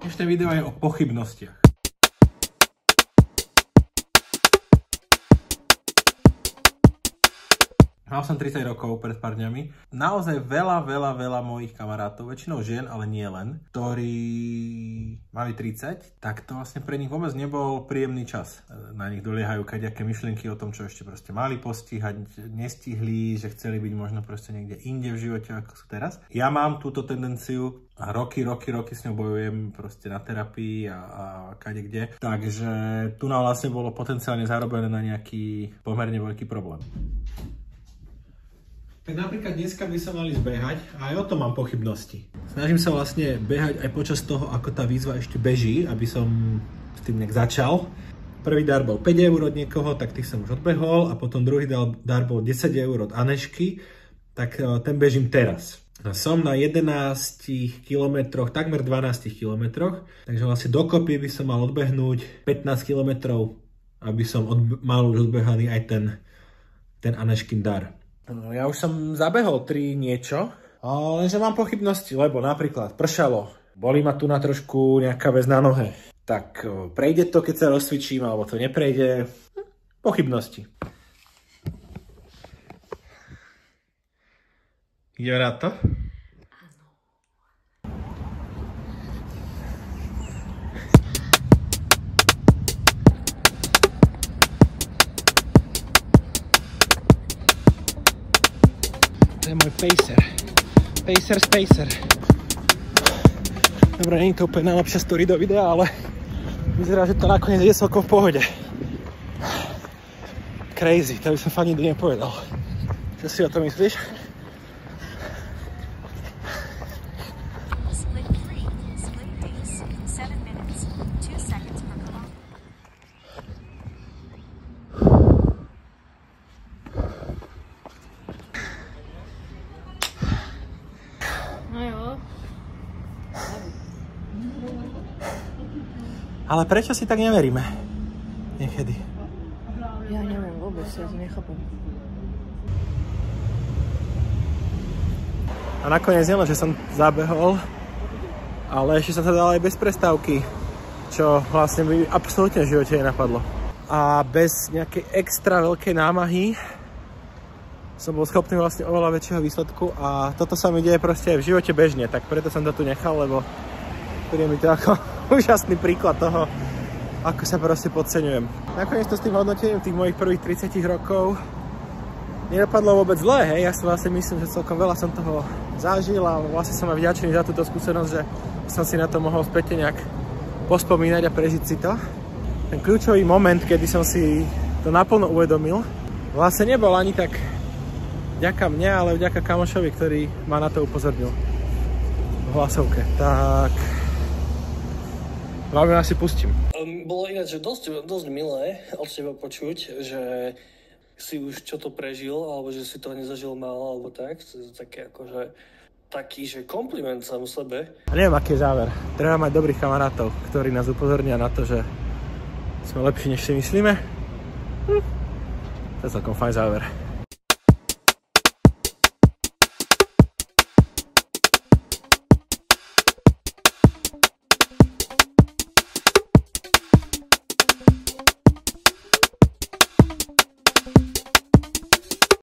Dnešné video je o pochybnostiach. Mal som 30 rokov pred pár dňami. Naozaj veľa mojich kamarátov, väčšinou žien, ale nie len, ktorí mali 30, tak to vlastne pre nich vôbec nebol príjemný čas. Na nich doliehajú kadejaké myšlienky o tom, čo ešte proste mali postihať, nestihli, že chceli byť možno proste niekde inde v živote, ako sú teraz. Ja mám túto tendenciu a roky s ňou bojujem proste na terapii a kadekde. Takže tu nám vlastne bolo potenciálne zarobené na nejaký pomerne veľký problém. Tak napríklad dneska by som mali zbehať a aj o tom mám pochybnosti. Snažím sa vlastne behať aj počas toho, ako tá výzva ešte beží, aby som s tým nejak začal. Prvý dar bol 5 eur od niekoho, tak tých som už odbehol a potom druhý dar bol 10 eur od Anešky, tak ten bežím teraz. Som na 11 kilometroch, takmer 12 kilometroch, takže vlastne dokopy by som mal odbehnúť 15 kilometrov, aby som mal už odbehaný aj ten Aneškin dar. No, ja už som zabehol 3 niečo, lenže mám pochybnosti, lebo napríklad pršalo, bolí ma tu na trošku nejaká vec na nohe. Tak prejde to, keď sa rozcvičím, alebo to neprejde. Pochybnosti. Ide rád to? To je môj pacer. Dobre, nie je to úplne najlepšia story do videa, ale vyzerá, že to nakoniec je celkom v pohode. Crazy, to by som fakt nikdy nepovedal. Čo si o to myslíš? Ale prečo si tak neveríme? Niekedy. Ja neviem vôbec, ja to nechápam. A nakoniec nielen, že som zabehol, ale ešte som sa dal aj bez prestávky, čo vlastne mi absolútne v živote nenapadlo. A bez nejakej extra veľkej námahy som bol schopný vlastne oveľa väčšieho výsledku a toto sa mi deje proste aj v živote bežne, tak preto som to tu nechal, lebo príde mi to ako úžasný príklad toho, ako sa proste podceňujem. Nakoniec to s tým hodnotením tých mojich prvých 30 rokov nedopadlo vôbec zle, hej. Ja si vlastne myslím, že celkom veľa som toho zažil a vlastne som aj vďačný za túto skúsenosť, že som si na to mohol späť nejak pospomínať a prežiť si to. Ten kľúčový moment, kedy som si to naplno uvedomil, vlastne nebol ani tak vďaka mne, ale vďaka kamošovi, ktorý ma na to upozornil v hlasovke. Tak vám asi pustím. Bolo ináč, že dosť milé od teba počuť, že si už čo to prežil, alebo že si to nezažil málo, alebo tak. To je také akože taký, že kompliment sám sebe. A neviem, aký je záver. Treba mať dobrých kamarátov, ktorí nás upozornia na to, že sme lepší, než si myslíme. To je celkom fajn záver.